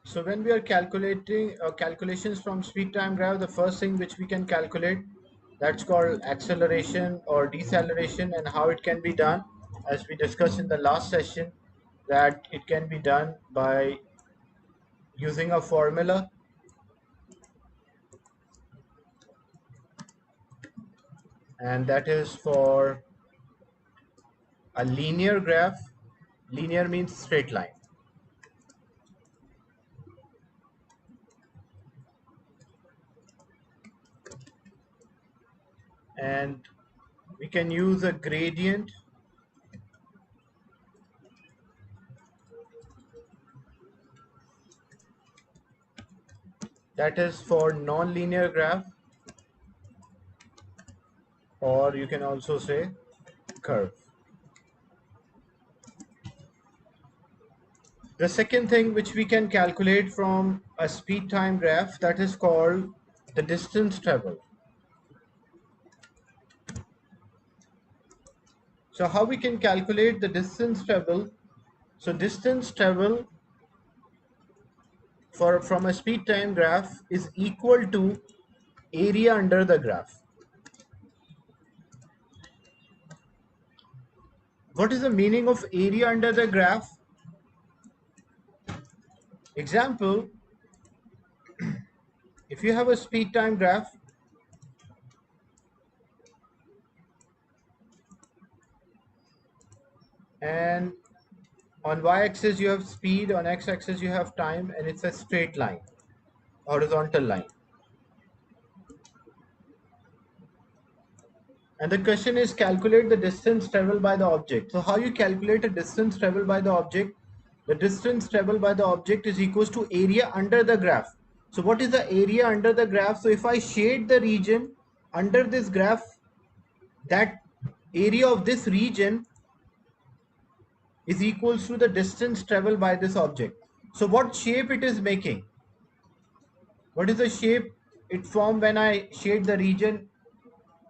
So when we are calculating calculations from speed time graph, the first thing which we can calculate, that's called acceleration or deceleration, and how it can be done, as we discussed in the last session, that it can be done by using a formula, and that is for a linear graph. Linear means straight line. And we can use a gradient, that is for non-linear graph, or you can also say curve. The second thing which we can calculate from a speed time graph, that is called the distance traveled. So how we can calculate the distance traveled? So distance traveled from a speed time graph is equal to area under the graph. What is the meaning of area under the graph? Example, if you have a speed time graph, and on y-axis you have speed, on x-axis you have time, and it's a straight line, horizontal line. And the question is calculate the distance traveled by the object. So how you calculate a distance traveled by the object? The distance traveled by the object is equals to area under the graph. So what is the area under the graph? So if I shade the region under this graph, that area of this region is equals to the distance traveled by this object. So what shape it is making? What is the shape it form when I shade the region,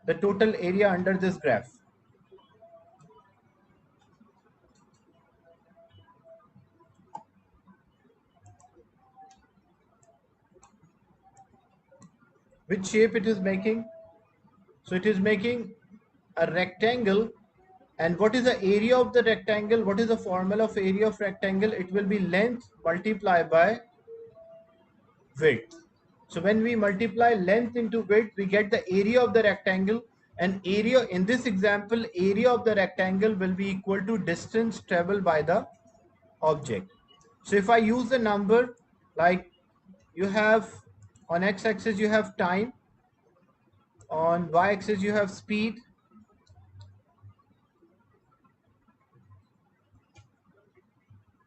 the total area under this graph? Which shape it is making? So it is making a rectangle. And what is the area of the rectangle? What is the formula of area of rectangle? It will be length multiplied by width. So when we multiply length into width, we get the area of the rectangle, and area in this example, area of the rectangle will be equal to distance traveled by the object. So if I use the number, like you have on x-axis you have time, on y-axis you have speed,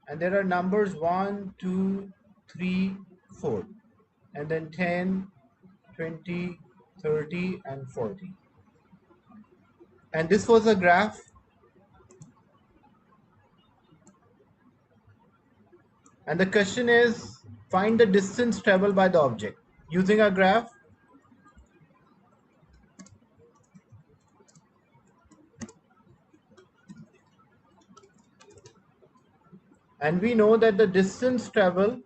and there are numbers 1, 2, 3, 4, and then 10, 20, 30, and 40. And this was a graph, and the question is find the distance traveled by the object using a graph. And we know that the distance traveled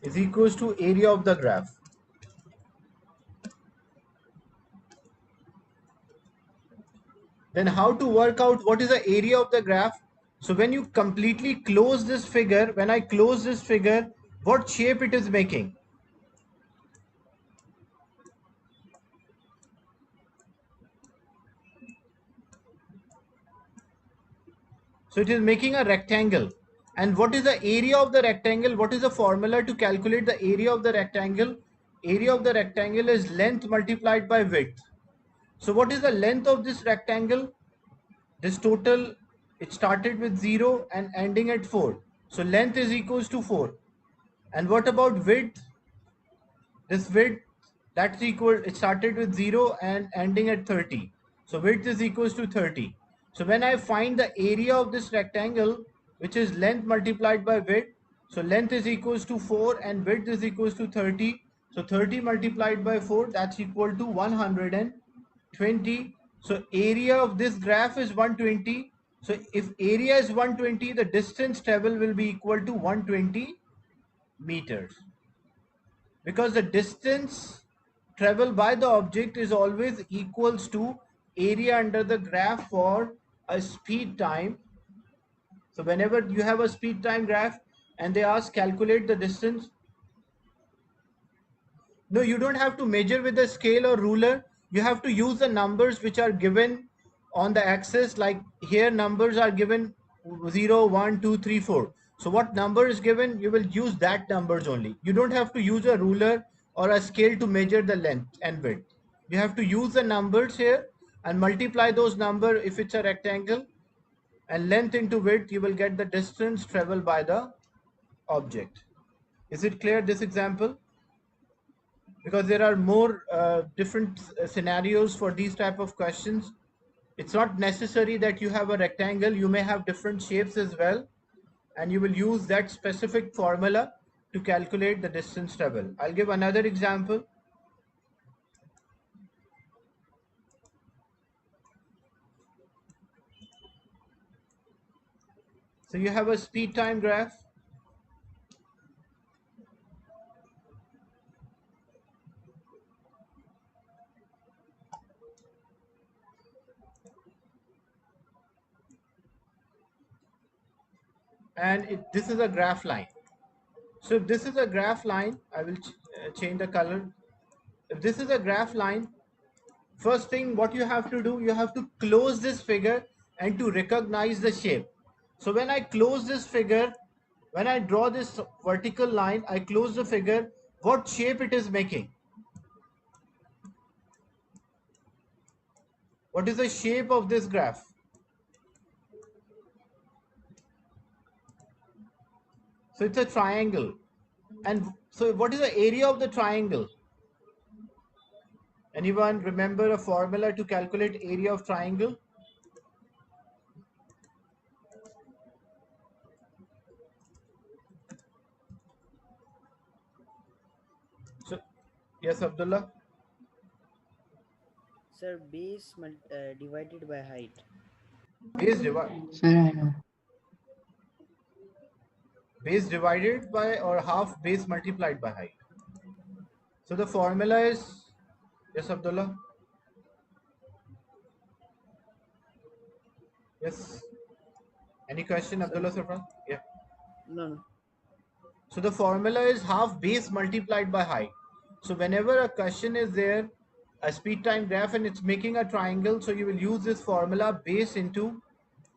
is equals to area of the graph. Then how to work out what is the area of the graph? So when you completely close this figure, when I close this figure, what shape it is making? So it is making a rectangle. And what is the area of the rectangle? What is the formula to calculate the area of the rectangle? Area of the rectangle is length multiplied by width. So what is the length of this rectangle? This total, it started with 0 and ending at 4. So length is equals to 4. And what about width? This width, that's equal, it started with 0 and ending at 30. So width is equals to 30. So when I find the area of this rectangle, which is length multiplied by width, so length is equals to 4 and width is equals to 30. So 30 multiplied by 4, that's equal to 120. So area of this graph is 120. So if area is 120, the distance travel will be equal to 120 meters, because the distance traveled by the object is always equals to area under the graph for a speed time. So whenever you have a speed time graph and they ask calculate the distance, no, you don't have to measure with a scale or ruler. You have to use the numbers which are given on the axis. Like here, numbers are given 0, 1, 2, 3, 4. So what number is given, you will use that numbers only. You don't have to use a ruler or a scale to measure the length and width. You have to use the numbers here and multiply those numbers if it's a rectangle, and length into width, you will get the distance traveled by the object. Is it clear, this example? Because there are more different scenarios for these type of questions. It's not necessary that you have a rectangle. You may have different shapes as well, and you will use that specific formula to calculate the distance traveled. I'll give another example. So you have a speed time graph, and this is a graph line. So if this is a graph line, I will change the color. If this is a graph line, first thing what you have to do, you have to close this figure and to recognize the shape. So when I close this figure, when I draw this vertical line, I close the figure, what shape it is making? What is the shape of this graph? So it's a triangle. And so what is the area of the triangle? Anyone remember a formula to calculate area of triangle? So, yes, Abdullah? Sir, divided by height. Base, Sir, I know. base divided by or half base multiplied by height. So the formula is, yes, Abdullah? Yes. Any question, Sorry, Abdullah sir. Safran? Yeah. No. So the formula is half base multiplied by height. So whenever a question is there, a speed time graph, and it's making a triangle, so you will use this formula base into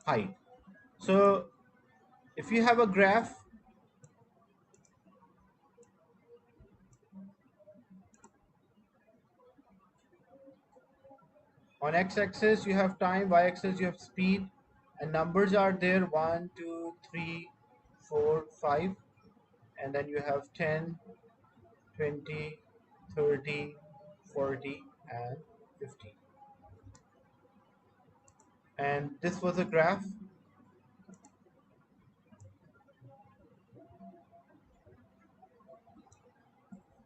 height. So if you have a graph, on x-axis you have time, y-axis you have speed, and numbers are there 1, 2, 3, 4, 5, and then you have 10, 20, 30, 40, and 50. And this was a graph.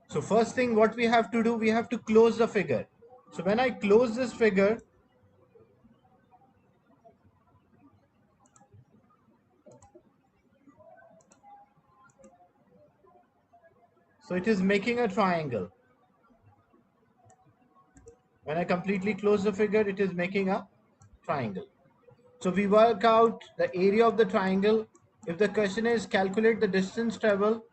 So first thing what we have to do, we have to close the figure. So when I close this figure, so it is making a triangle. When I completely close the figure, it is making a triangle. So we work out the area of the triangle. If the question is calculate the distance travel,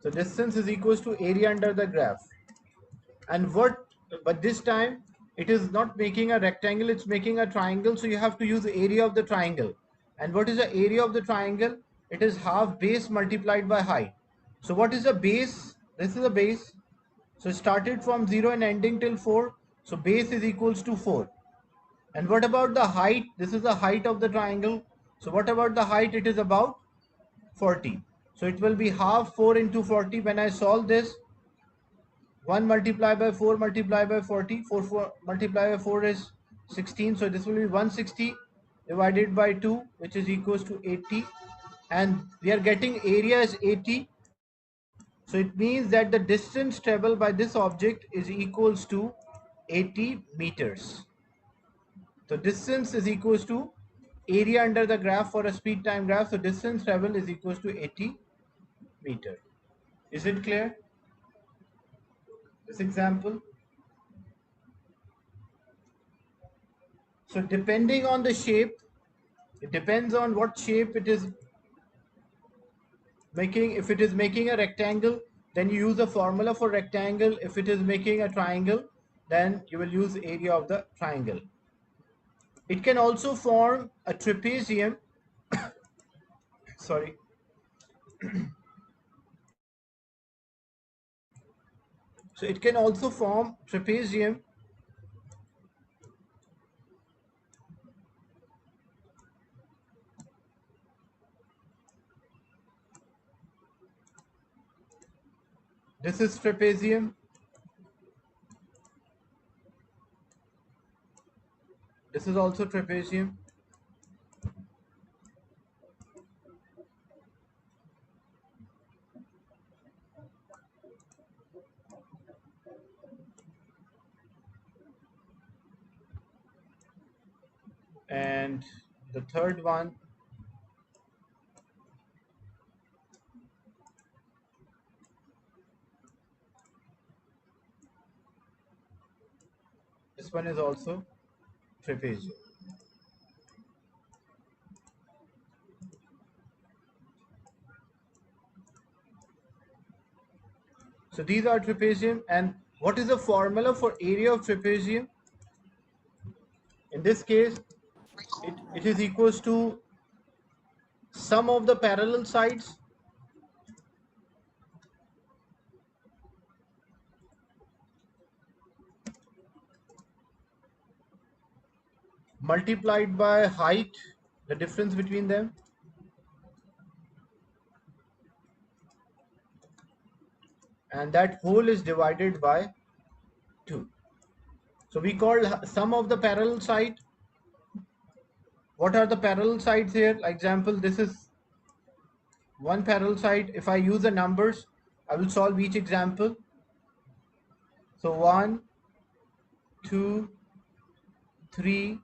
so distance is equals to area under the graph. And what, but this time it is not making a rectangle, it's making a triangle. So you have to use the area of the triangle. And what is the area of the triangle? It is half base multiplied by height. So what is the base? This is the base. So started from 0 and ending till 4. So base is equals to 4. And what about the height? This is the height of the triangle. So what about the height? It is about 40. So it will be half 4 into 40. When I solve this, 1 multiplied by 4 multiplied by 40. 4 multiplied by 4 is 16. So this will be 160 divided by 2, which is equals to 80. And we are getting area is 80. So it means that the distance traveled by this object is equals to 80 meters. So distance is equals to area under the graph for a speed time graph. So distance traveled is equals to 80 meter. Is it clear? This example. So depending on the shape, it depends on what shape it is making. If it is making a rectangle, then you use a formula for rectangle. If it is making a triangle, then you will use area of the triangle. It can also form a trapezium. Sorry. So it can also form trapezium. This is trapezium. This is also trapezium. And the third one, this one is also trapezium. So these are trapezium. And what is the formula for area of trapezium? In this case, it is equals to sum of the parallel sides multiplied by height, the difference between them, and that whole is divided by 2. So we call sum of the parallel side. What are the parallel sides here? Like example, this is one parallel side. If I use the numbers, I will solve each example. So 1, 2, 3,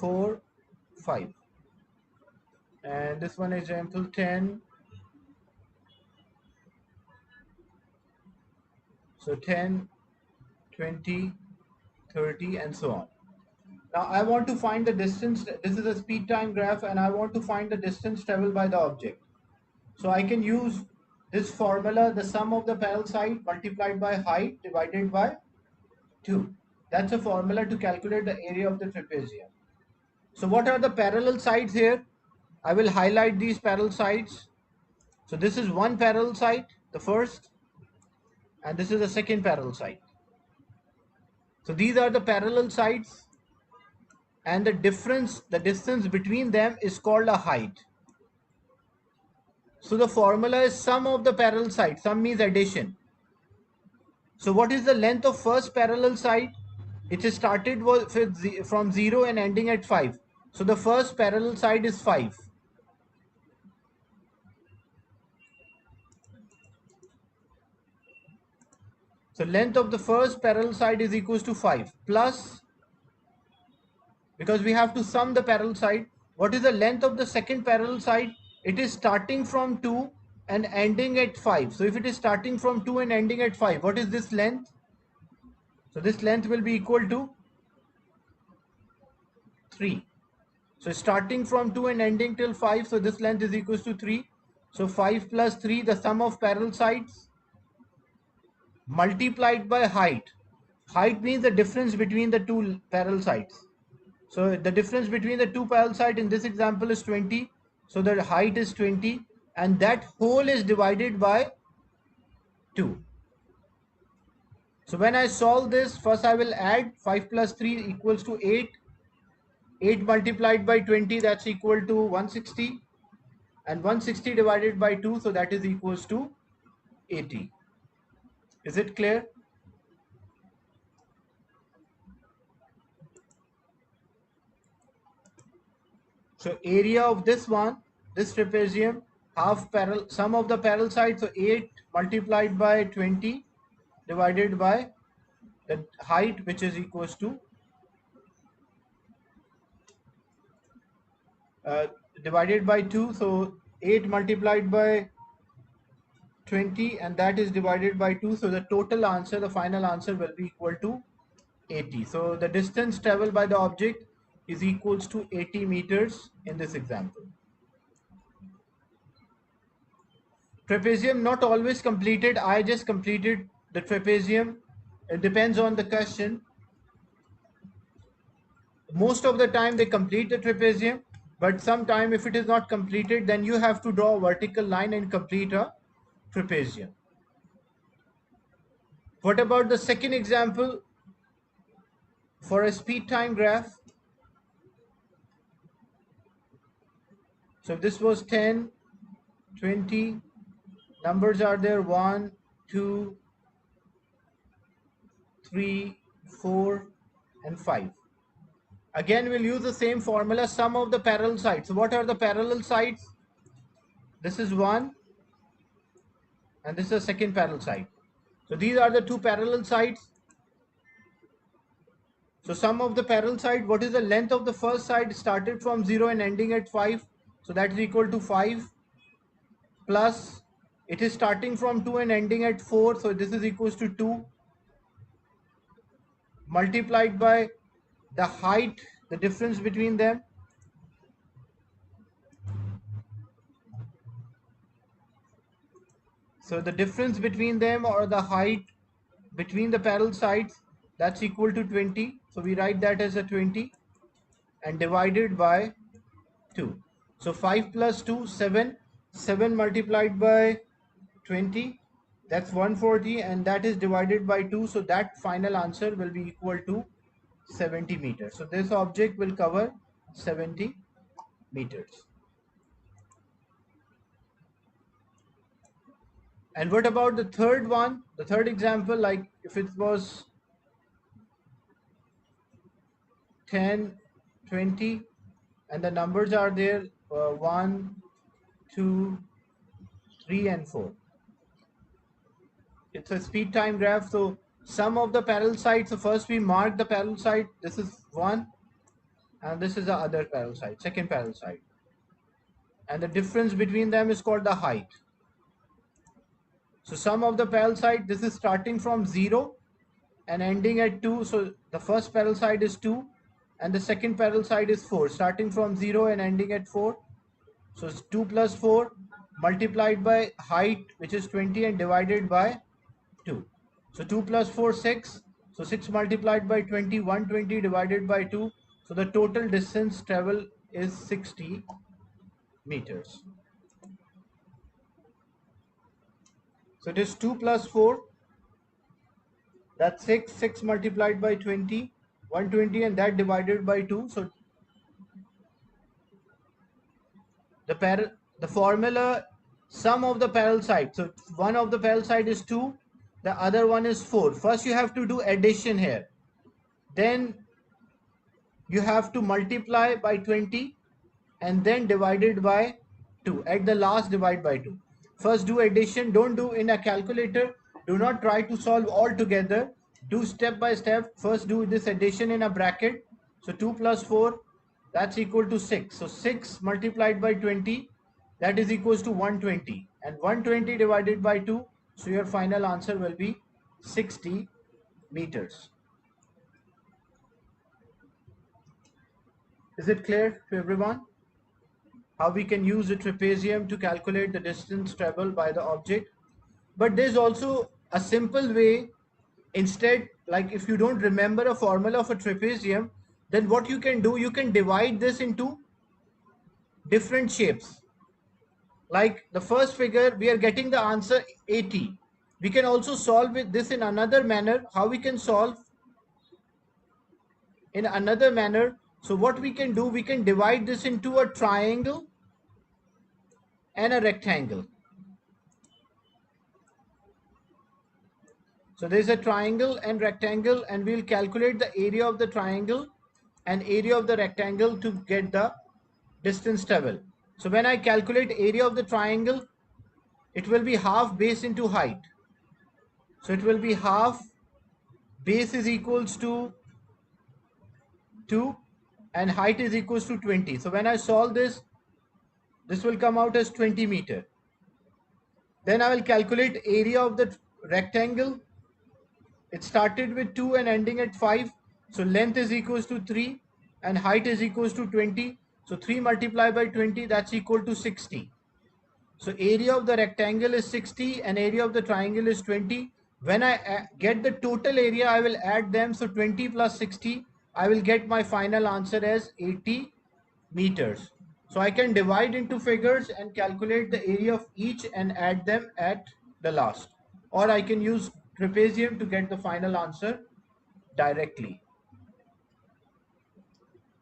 4, 5. And this one example 10. So 10, 20, 30, and so on. Now I want to find the distance. This is a speed time graph, and I want to find the distance traveled by the object. So I can use this formula, the sum of the parallel side multiplied by height divided by 2. That's a formula to calculate the area of the trapezium. So what are the parallel sides here? I will highlight these parallel sides. So this is one parallel side, the first, and this is the second parallel side. So these are the parallel sides, and the distance between them is called a height. So the formula is sum of the parallel sides. Sum means addition. So what is the length of first parallel side? It is started from 0 and ending at 5. So the first parallel side is 5. So length of the first parallel side is equals to 5 plus, because we have to sum the parallel side. What is the length of the second parallel side? It is starting from 2 and ending at 5. So if it is starting from 2 and ending at 5, what is this length? So this length will be equal to 3. So starting from 2 and ending till 5, so this length is equals to 3. So 5 plus 3, the sum of parallel sides multiplied by height. Height means the difference between the two parallel sides. So the difference between the two parallel sides in this example is 20. So the height is 20, and that whole is divided by 2. So when I solve this, first I will add 5 plus 3 equals to 8. 8 multiplied by 20, that's equal to 160. And 160 divided by 2, so that is equals to 80. Is it clear? So area of this one, this trapezium, sum of the parallel sides, so 8 multiplied by 20 divided by the height, which is equals to uh, divided by 2, so 8 multiplied by 20, and that is divided by 2, so the total answer, the final answer will be equal to 80. So the distance traveled by the object is equals to 80 meters in this example. Trapezium not always completed. I just completed the trapezium. It depends on the question. Most of the time they complete the trapezium, but sometime if it is not completed, then you have to draw a vertical line and complete a trapezium. What about the second example for a speed time graph? So if this was 10, 20, numbers are there 1, 2, 3, 4, and 5. Again, we'll use the same formula, sum of the parallel sides. So what are the parallel sides? This is one, and this is the second parallel side. So these are the two parallel sides. So sum of the parallel side, what is the length of the first side started from 0 and ending at 5? So that is equal to 5 plus, it is starting from 2 and ending at 4. So this is equals to 2 multiplied by the height, the difference between them. So the difference between them, or the height between the parallel sides, that's equal to 20. So we write that as a 20 and divided by 2. So 5 plus 2, 7. 7 multiplied by 20, that's 140, and that is divided by 2. So that final answer will be equal to 70 meters. So this object will cover 70 meters. And what about the third one? The third example, like if it was 10, 20, and the numbers are there 1, 2, 3, and 4. It's a speed time graph. So sum of the parallel sides. So first we mark the parallel side. This is 1, and this is the other parallel side, second parallel side. And the difference between them is called the height. So sum of the parallel side, this is starting from 0 and ending at 2. So the first parallel side is 2 and the second parallel side is 4, starting from 0 and ending at 4. So it's 2 plus 4 multiplied by height, which is 20, and divided by 2. So 2 plus 4, 6. So 6 multiplied by 20, 120 divided by 2. So the total distance travel is 60 meters. So it is 2 plus 4, that's 6. 6 multiplied by 20, 120, and that divided by 2. So the formula, sum of the parallel side. So one of the parallel side is 2, the other one is 4. First you have to do addition here. Then you have to multiply by 20 and then divided by 2. At the last, divide by 2. First do addition. Don't do in a calculator. Do not try to solve all together. Do step by step. First do this addition in a bracket. So 2 plus 4, that's equal to 6. So 6 multiplied by 20, that is equals to 120. And 120 divided by 2, so your final answer will be 60 meters. Is it clear to everyone? How we can use the trapezium to calculate the distance traveled by the object? But there's also a simple way. Instead, like if you don't remember a formula of a trapezium, then what you can do, you can divide this into different shapes. Like the first figure, we are getting the answer 80. We can also solve this in another manner. How we can solve in another manner? So what we can do, we can divide this into a triangle and a rectangle. So there is a triangle and rectangle, and we'll calculate the area of the triangle and area of the rectangle to get the distance travel. So when I calculate area of the triangle, it will be half base into height. So it will be half base is equals to 2 and height is equals to 20. So when I solve this, this will come out as 20 meter. Then I will calculate area of the rectangle. It started with 2 and ending at 5. So length is equals to 3 and height is equals to 20. So 3 multiplied by 20, that's equal to 60. So area of the rectangle is 60 and area of the triangle is 20. When I get the total area, I will add them. So 20 plus 60, I will get my final answer as 80 meters. So I can divide into figures and calculate the area of each and add them at the last. Or I can use trapezium to get the final answer directly.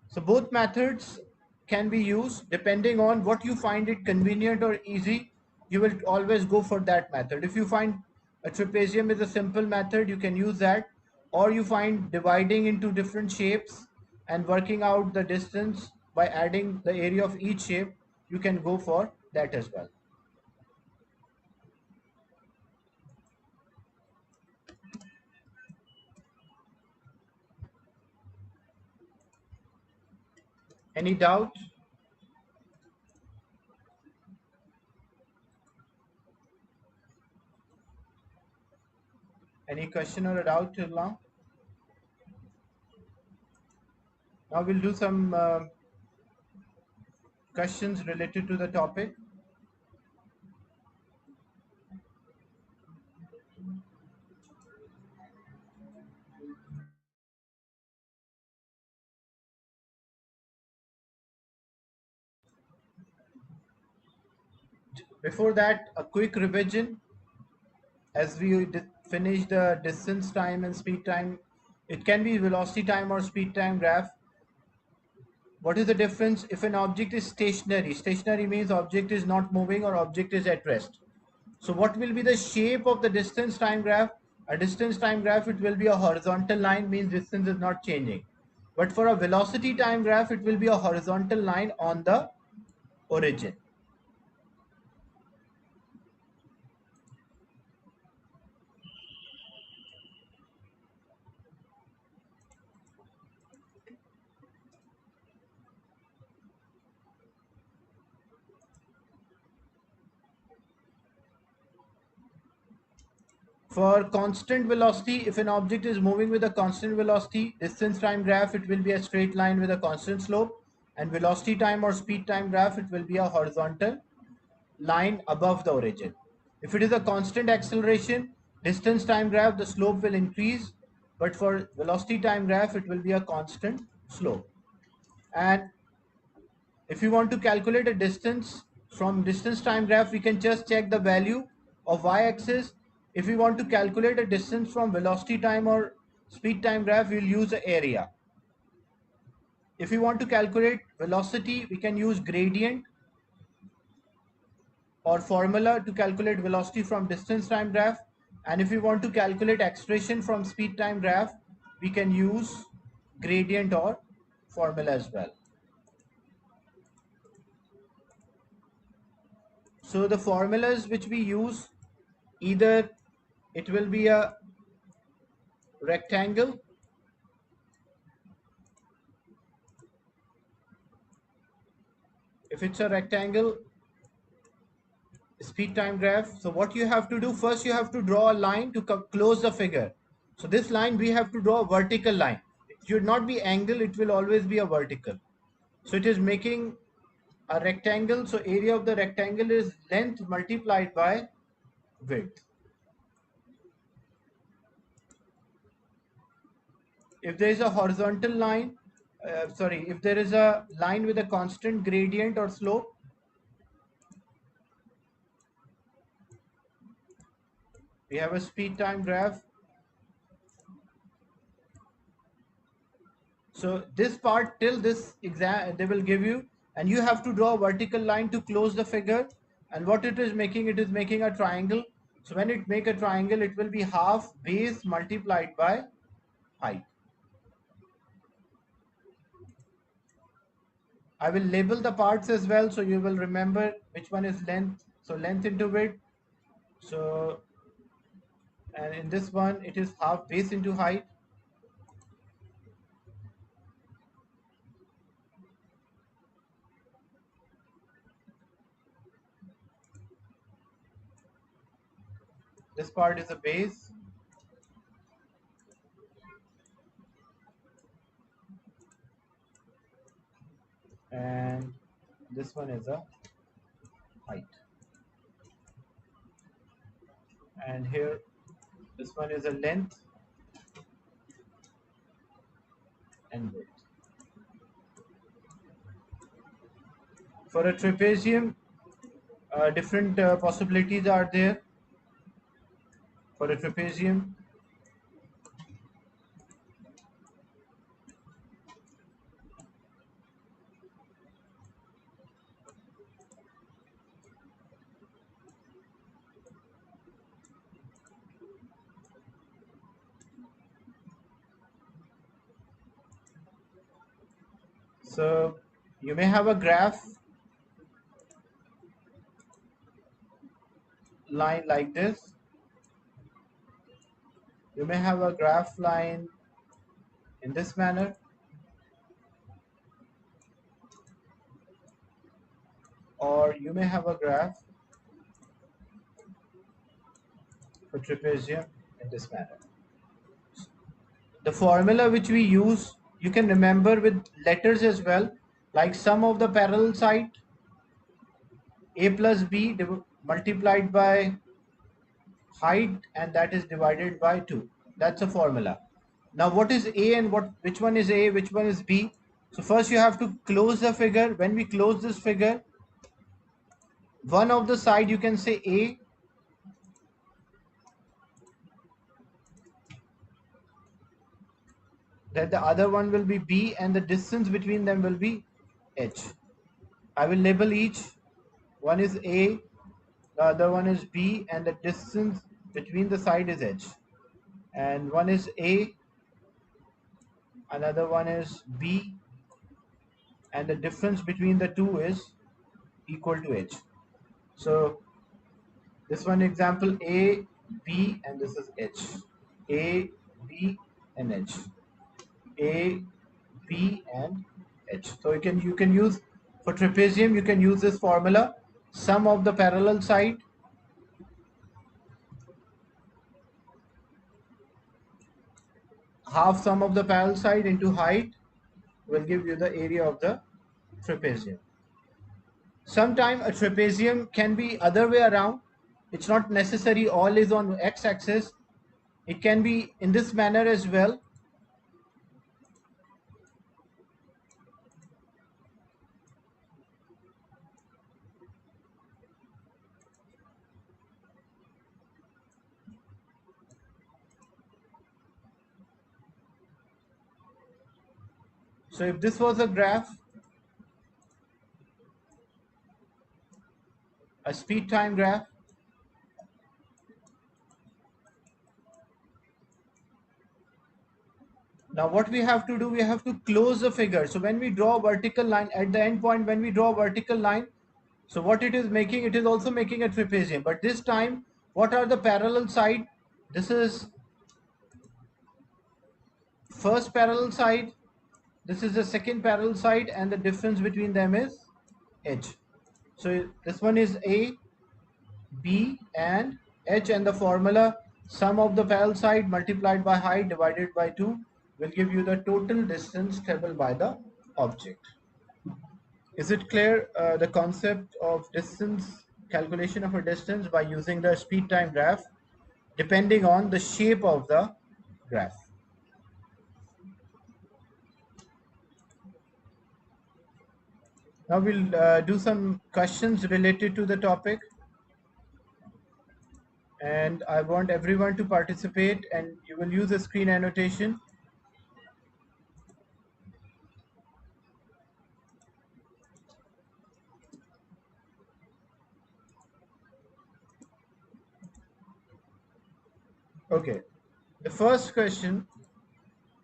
So both methods can be used depending on what you find it convenient or easy. You will always go for that method. If you find a trapezium is a simple method, you can use that. Or you find dividing into different shapes and working out the distance by adding the area of each shape, you can go for that as well. Any doubt? Any question or a doubt till now? Now we'll do some questions related to the topic. Before that, a quick revision as we finish the distance time and speed time. It can be velocity time or speed time graph. What is the difference if an object is stationary? Stationary means object is not moving or object is at rest. So what will be the shape of the distance time graph? A distance time graph, it will be a horizontal line, means distance is not changing. But for a velocity time graph, it will be a horizontal line on the origin. For constant velocity, if an object is moving with a constant velocity, distance time graph, it will be a straight line with a constant slope. And velocity time or speed time graph, it will be a horizontal line above the origin. If it is a constant acceleration, distance time graph, the slope will increase. But for velocity time graph, it will be a constant slope. And if you want to calculate a distance from distance time graph, we can just check the value of y-axis. If we want to calculate a distance from velocity time or speed time graph, we'll use the area. If we want to calculate velocity, we can use gradient or formula to calculate velocity from distance time graph. And if we want to calculate acceleration from speed time graph, we can use gradient or formula as well. So the formulas which we use, either it will be a rectangle, if it's a rectangle, speed time graph. So what you have to do, first you have to draw a line to close the figure. So this line we have to draw a vertical line. It should not be angle, it will always be a vertical. So it is making a rectangle. So area of the rectangle is length multiplied by width. If there is a horizontal line, if there is a line with a constant gradient or slope, we have a speed time graph. So this part till this exam they will give you, and you have to draw a vertical line to close the figure. And what it is making, it is making a triangle. So when it make a triangle, it will be half base multiplied by height. I will label the parts as well, so you will remember which one is length. So length into width. So, and in this one, it is half base into height. this part is a base, and this one is a height, and here this one is a length and width. For a trapezium, different possibilities are there. For a trapezium, so you may have a graph line like this. You may have a graph line in this manner, or you may have a graph for trapezium in this manner. The formula which we use, you can remember with letters as well, like sum of the parallel side, a plus b multiplied by height, and that is divided by 2. That's a formula. Now what is a and which one is a, which one is b? So first you have to close the figure. When we close this figure, one of the side you can say a, then the other one will be b, and the distance between them will be h. I will label each. One is a, the other one is b, and the distance between the side is h. And one is a, another one is b, and the difference between the two is equal to h. So this one example, a, b, and this is h. A, b, and h. A, b, and h. So you can use, for trapezium you can use this formula, sum of the parallel side half sum of the parallel side into height will give you the area of the trapezium. Sometime a trapezium can be other way around. It's not necessary all is on x-axis. It can be in this manner as well. So if this was a graph, a speed time graph, now what we have to do, we have to close the figure. So when we draw a vertical line at the end point, when we draw a vertical line, so what it is making, it is also making a trapezium, but this time what are the parallel side? This is first parallel side, this is the second parallel side, and the difference between them is h. So this one is a, b, and h, and the formula sum of the parallel side multiplied by height divided by 2 will give you the total distance traveled by the object. Is it clear, the concept of distance, calculation of a distance by using the speed time graph depending on the shape of the graph? Now we'll do some questions related to the topic, and I want everyone to participate, and you will use a screen annotation. Okay, the first question,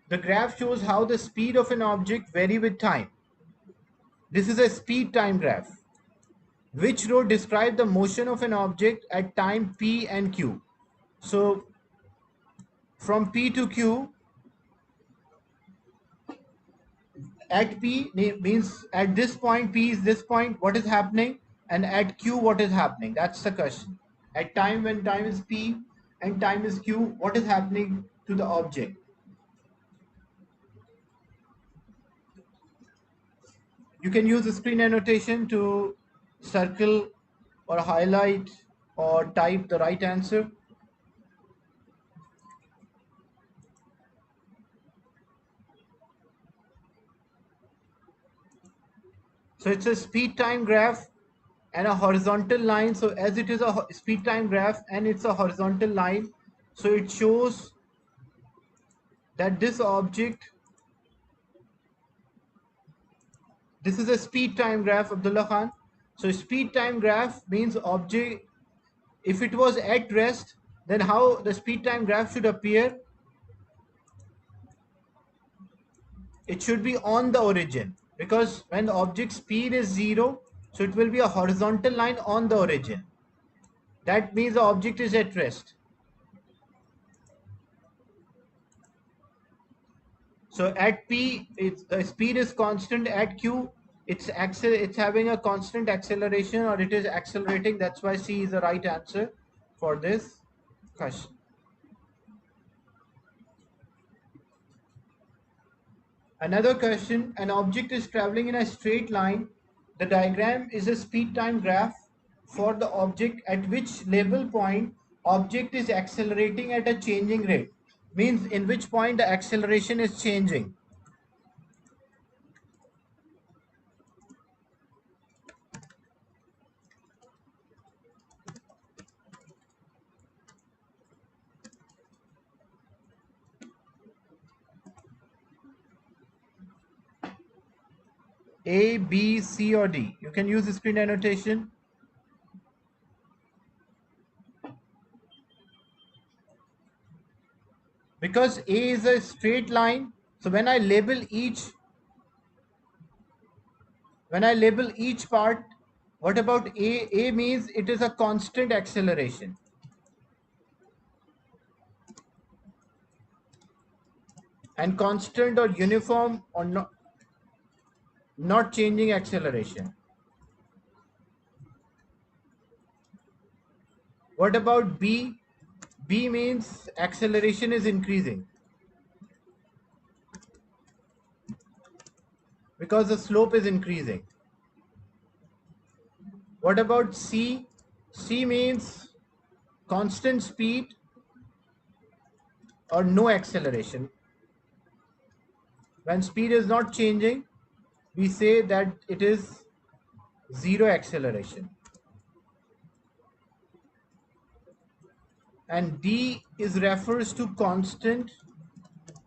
the graph shows how the speed of an object vary with time. This is a speed time graph. Which row describe the motion of an object at time p and q? So from p to q, at p means at this point, p is this point, what is happening, and at q what is happening? That's the question. At time, when time is p, and time is q, what is happening to the object? You can use the screen annotation to circle or highlight or type the right answer. So it's a speed time graph and a horizontal line. So as it is a speed time graph and it's a horizontal line, so it shows that this object, this is a speed time graph, Abdullah Khan. So speed time graph means object, if it was at rest, then how the speed time graph should appear? It should be on the origin, because when the object speed is 0, so it will be a horizontal line on the origin. That means the object is at rest. So at p, the speed is constant. At q, it's having a constant acceleration, or it is accelerating. That's why C is the right answer for this question. Another question, an object is traveling in a straight line. The diagram is a speed time graph for the object at which label point object is accelerating at a changing rate. Means in which point the acceleration is changing. A, B, C or D. You can use the screen annotation. Because A is a straight line, so when I label each part, what about A? A means it is a constant acceleration. And constant or uniform or not changing acceleration. What about B? B means acceleration is increasing because the slope is increasing. What about C? C means constant speed or no acceleration. When speed is not changing, we say that it is zero acceleration. And D is refers to constant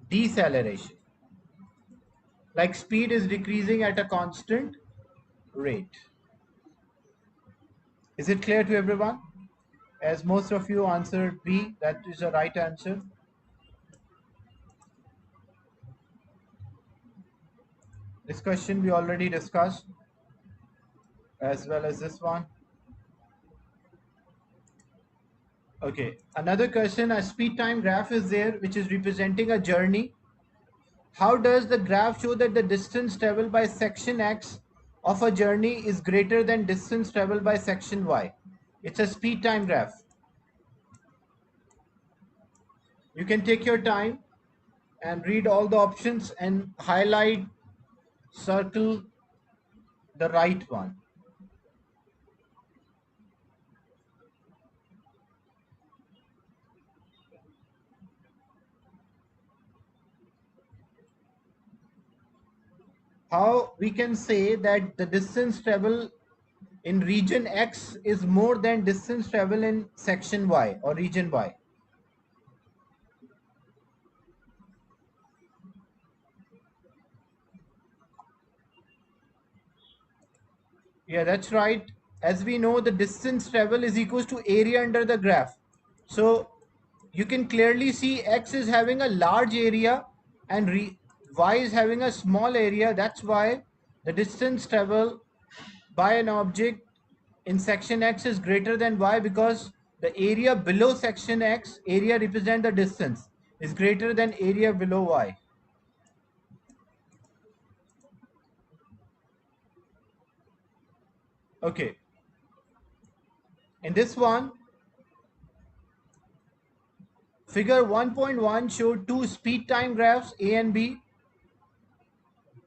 deceleration. Like speed is decreasing at a constant rate. Is it clear to everyone? As most of you answered B, that is the right answer. This question we already discussed, as well as this one. Okay, another question, a speed time graph is there which is representing a journey. How does the graph show that the distance traveled by section X of a journey is greater than distance traveled by section Y? It's a speed time graph. You can take your time and read all the options and highlight, circle the right one. How we can say that the distance travel in region X is more than distance travel in section Y or region Y? Yeah, that's right. As we know, the distance travel is equals to area under the graph. So you can clearly see X is having a large area and Y is having a small area. That's why the distance travel by an object in section X is greater than Y, because the area below section X, area represent the distance, is greater than area below Y. Okay. In this one, Figure 1.1 showed two speed time graphs A and B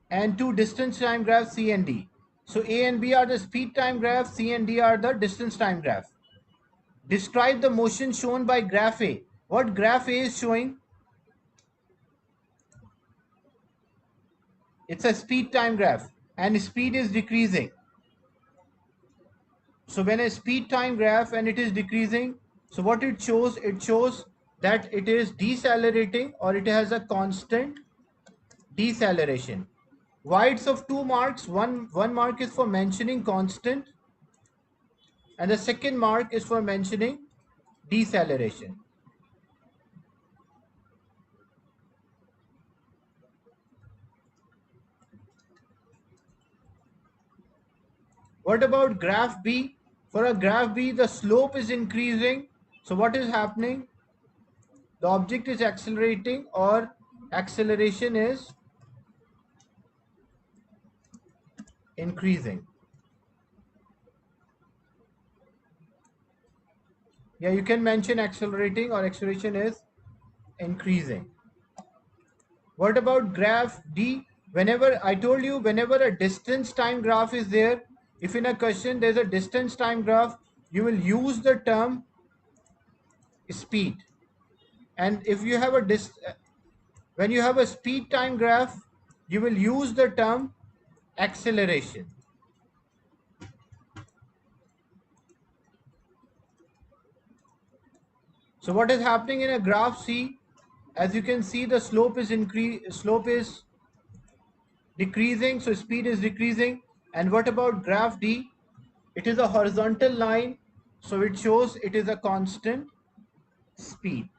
and two distance time graphs C and D. So A and B are the speed time graph, C and D are the distance time graph. Describe the motion shown by graph A. What graph A is showing? It's a speed time graph and speed is decreasing. So when a speed time graph and it is decreasing, so what it shows? It shows that it is decelerating or it has a constant deceleration. Why it's of 2 marks? One mark is for mentioning constant and the second mark is for mentioning deceleration. What about graph B? For a graph B, the slope is increasing. So what is happening? The object is accelerating or acceleration is increasing. Yeah, you can mention accelerating or acceleration is increasing. What about graph D? Whenever I told you, whenever a distance time graph is there, if in a question there's a distance time graph, you will use the term speed. And if you have when you have a speed time graph, you will use the term acceleration. So what is happening in a graph C? As you can see, the slope is decreasing, so speed is decreasing. And what about graph D? It is a horizontal line, so it shows it is a constant speed.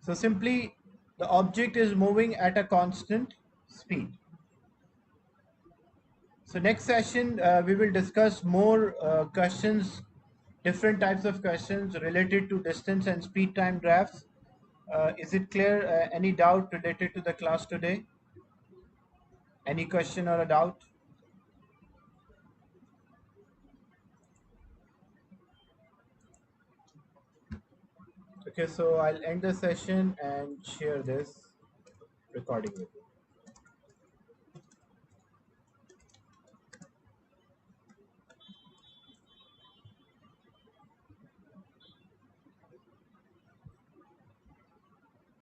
So simply the object is moving at a constant speed. So next session we will discuss more questions, different types of questions related to distance and speed time graphs. Is it clear? Any doubt related to the class today? Any question or a doubt? Okay, so I'll end the session and share this recording with you.